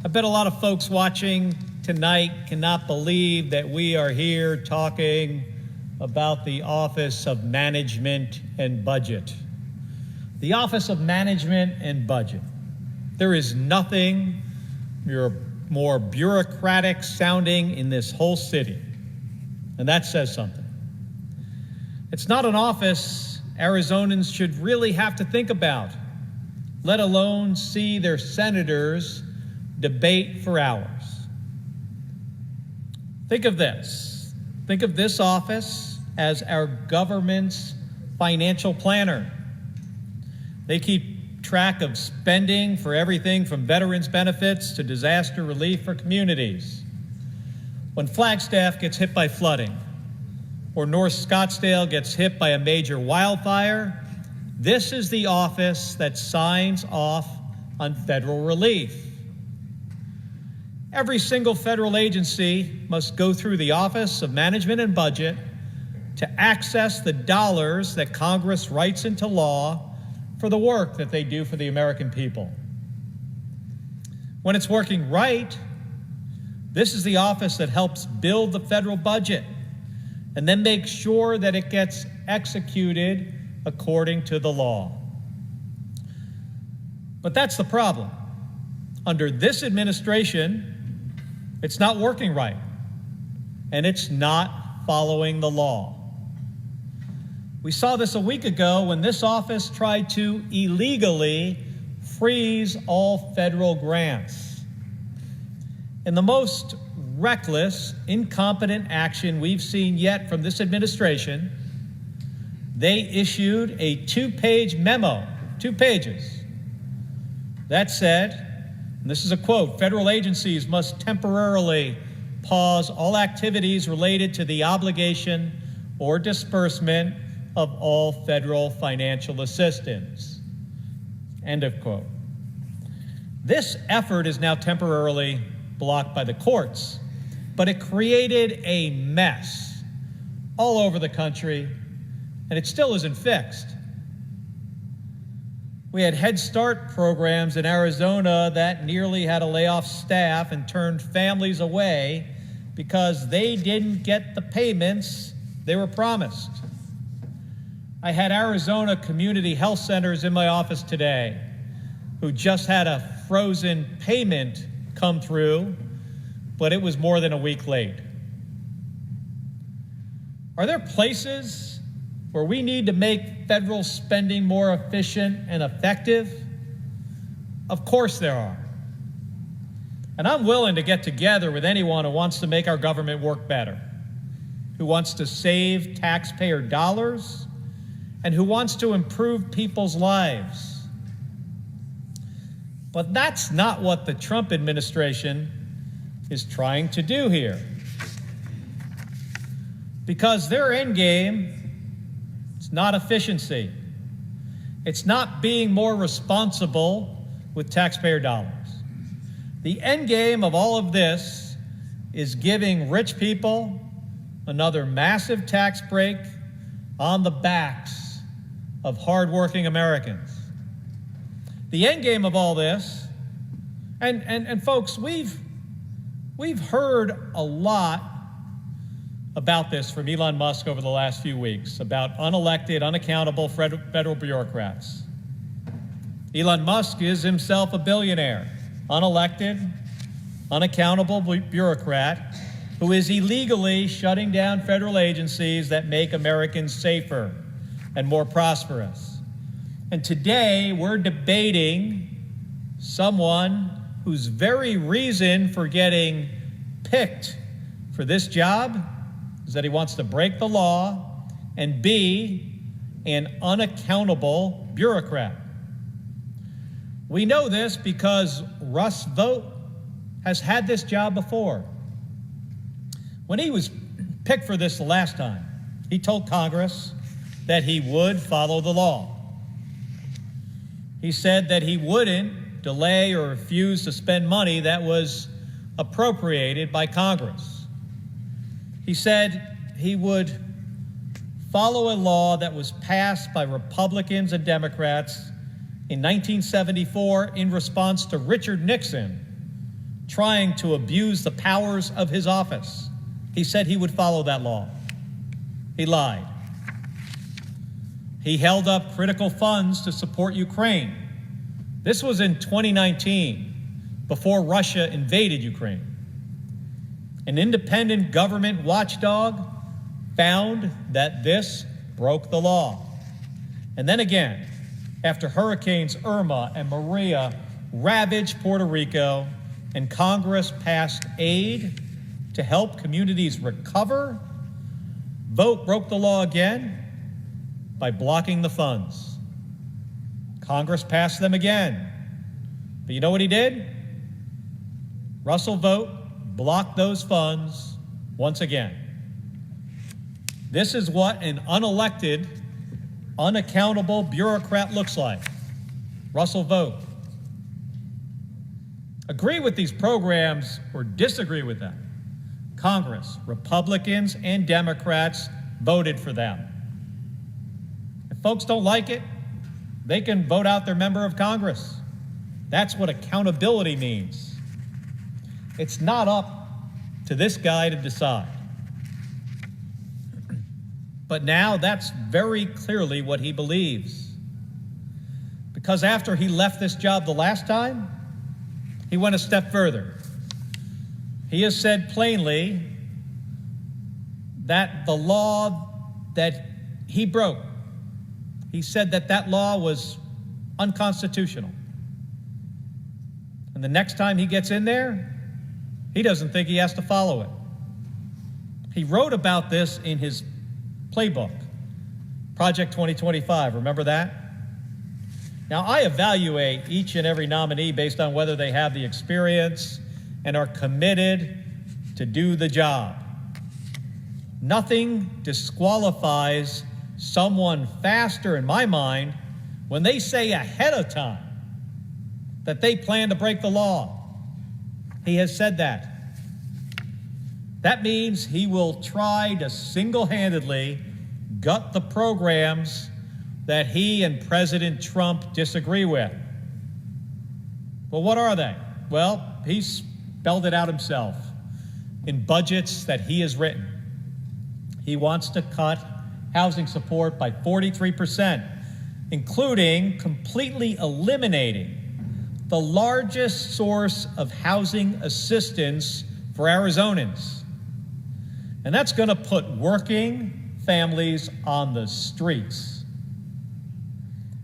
I bet a lot of folks watching tonight cannot believe that we are here talking about the Office of Management and Budget. The Office of Management and Budget. There is nothing more bureaucratic sounding in this whole city, and that says something. It's not an office Arizonans should really have to think about, let alone see their senators debate for hours. Think of this. Think of this office as our government's financial planner. They keep track of spending for everything from veterans benefits to disaster relief for communities. When Flagstaff gets hit by flooding, or North Scottsdale gets hit by a major wildfire, this is the office that signs off on federal relief. Every single federal agency must go through the Office of Management and Budget to access the dollars that Congress writes into law for the work that they do for the American people. When it's working right, this is the office that helps build the federal budget and then makes sure that it gets executed according to the law. But that's the problem. Under this administration, it's not working right, and it's not following the law. We saw this a week ago when this office tried to illegally freeze all federal grants. In the most reckless, incompetent action we've seen yet from this administration, they issued a two-page memo, 2 pages, that said, and this is a quote, federal agencies must temporarily pause all activities related to the obligation or disbursement of all federal financial assistance. End of quote. This effort is now temporarily blocked by the courts, but it created a mess all over the country, and it still isn't fixed. We had Head Start programs in Arizona that nearly had to lay off staff and turned families away because they didn't get the payments they were promised. I had Arizona community health centers in my office today who just had a frozen payment come through, but it was more than a week late. Are there places where we need to make federal spending more efficient and effective? Of course there are. And I'm willing to get together with anyone who wants to make our government work better, who wants to save taxpayer dollars, and who wants to improve people's lives. But that's not what the Trump administration is trying to do here. Because their end game, not efficiency. It's not being more responsible with taxpayer dollars. The end game of all of this is giving rich people another massive tax break on the backs of hardworking Americans. The end game of all this, and folks, we've heard a lot about this from Elon Musk over the last few weeks, about unelected, unaccountable federal bureaucrats. Elon Musk is himself a billionaire, unelected, unaccountable bureaucrat who is illegally shutting down federal agencies that make Americans safer and more prosperous. And today we're debating someone whose very reason for getting picked for this job is that he wants to break the law and be an unaccountable bureaucrat. We know this because Russ Vought has had this job before. When he was picked for this the last time, he told Congress that he would follow the law. He said that he wouldn't delay or refuse to spend money that was appropriated by Congress. He said he would follow a law that was passed by Republicans and Democrats in 1974 in response to Richard Nixon, trying to abuse the powers of his office. He said he would follow that law. He lied. He held up critical funds to support Ukraine. This was in 2019, before Russia invaded Ukraine. An independent government watchdog found that this broke the law. And then again, after Hurricanes Irma and Maria ravaged Puerto Rico and Congress passed aid to help communities recover, Vought broke the law again by blocking the funds. Congress passed them again. But you know what he did? Russell Vought blocked those funds once again. This is what an unelected, unaccountable bureaucrat looks like. Russell Vought. Agree with these programs or disagree with them. Congress, Republicans and Democrats voted for them. If folks don't like it, they can vote out their member of Congress. That's what accountability means. It's not up to this guy to decide. But now that's very clearly what he believes. Because after he left this job the last time, he went a step further. He has said plainly that the law that he broke, he said that that law was unconstitutional. And the next time he gets in there, he doesn't think he has to follow it. He wrote about this in his playbook, Project 2025. Remember that? Now, I evaluate each and every nominee based on whether they have the experience and are committed to do the job. Nothing disqualifies someone faster, in my mind, when they say ahead of time that they plan to break the law. He has said that. That means he will try to single-handedly gut the programs that he and President Trump disagree with. Well, what are they? Well, he's spelled it out himself in budgets that he has written. He wants to cut housing support by 43%, including completely eliminating the largest source of housing assistance for Arizonans. And that's going to put working families on the streets.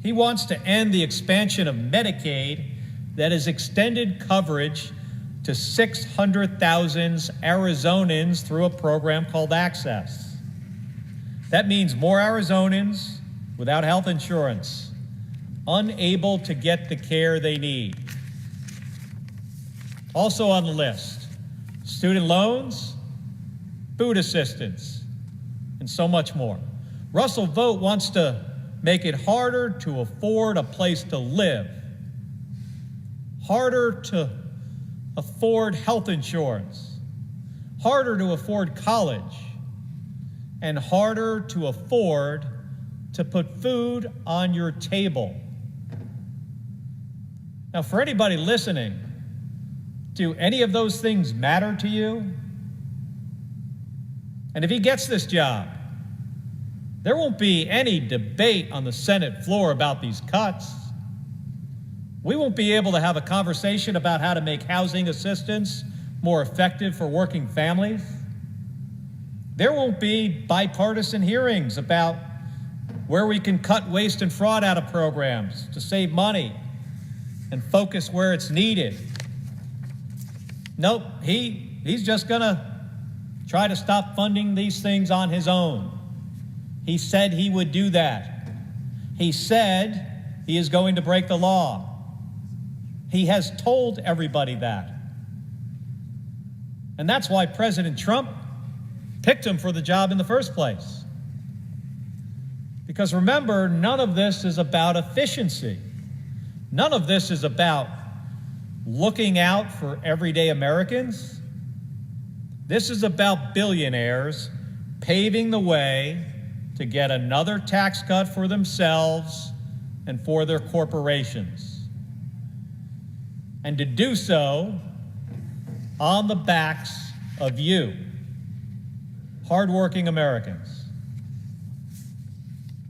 He wants to end the expansion of Medicaid that has extended coverage to 600,000 Arizonans through a program called Access. That means more Arizonans without health insurance, unable to get the care they need. Also on the list, student loans, food assistance, and so much more. Russell Vought wants to make it harder to afford a place to live, harder to afford health insurance, harder to afford college, and harder to afford to put food on your table. Now, for anybody listening, do any of those things matter to you? And if he gets this job, there won't be any debate on the Senate floor about these cuts. We won't be able to have a conversation about how to make housing assistance more effective for working families. There won't be bipartisan hearings about where we can cut waste and fraud out of programs to save money and focus where it's needed. Nope, he's just going to try to stop funding these things on his own. He said he would do that. He said he is going to break the law. He has told everybody that. And that's why President Trump picked him for the job in the first place. Because remember, none of this is about efficiency. None of this is about looking out for everyday Americans. This is about billionaires paving the way to get another tax cut for themselves and for their corporations. And to do so on the backs of you, hardworking Americans.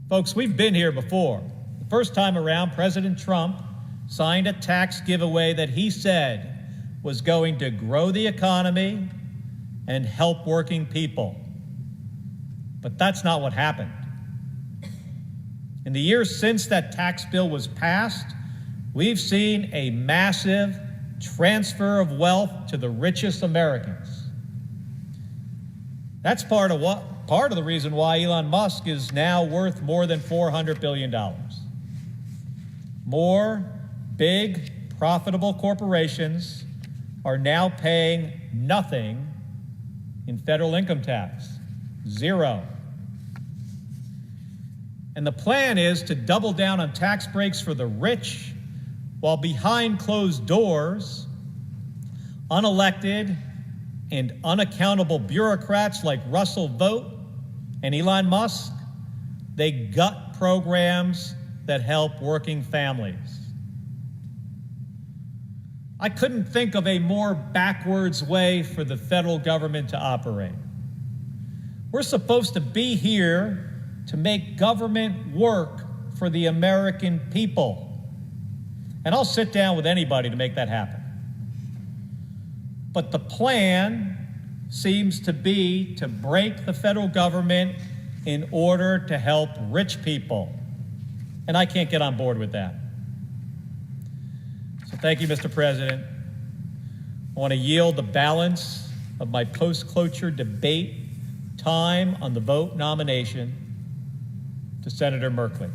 Folks, we've been here before. The first time around, President Trump signed a tax giveaway that he said was going to grow the economy and help working people. But that's not what happened. In the years since that tax bill was passed, we've seen a massive transfer of wealth to the richest Americans. That's part of the reason why Elon Musk is now worth more than $400 billion. More big, profitable corporations are now paying nothing in federal income tax, zero. And the plan is to double down on tax breaks for the rich, while behind closed doors, unelected and unaccountable bureaucrats like Russell Vought and Elon Musk, they gut programs that help working families. I couldn't think of a more backwards way for the federal government to operate. We're supposed to be here to make government work for the American people. And I'll sit down with anybody to make that happen. But the plan seems to be to break the federal government in order to help rich people. And I can't get on board with that. So thank you, Mr. President. I want to yield the balance of my post-cloture debate time on the Vought nomination to Senator Merkley.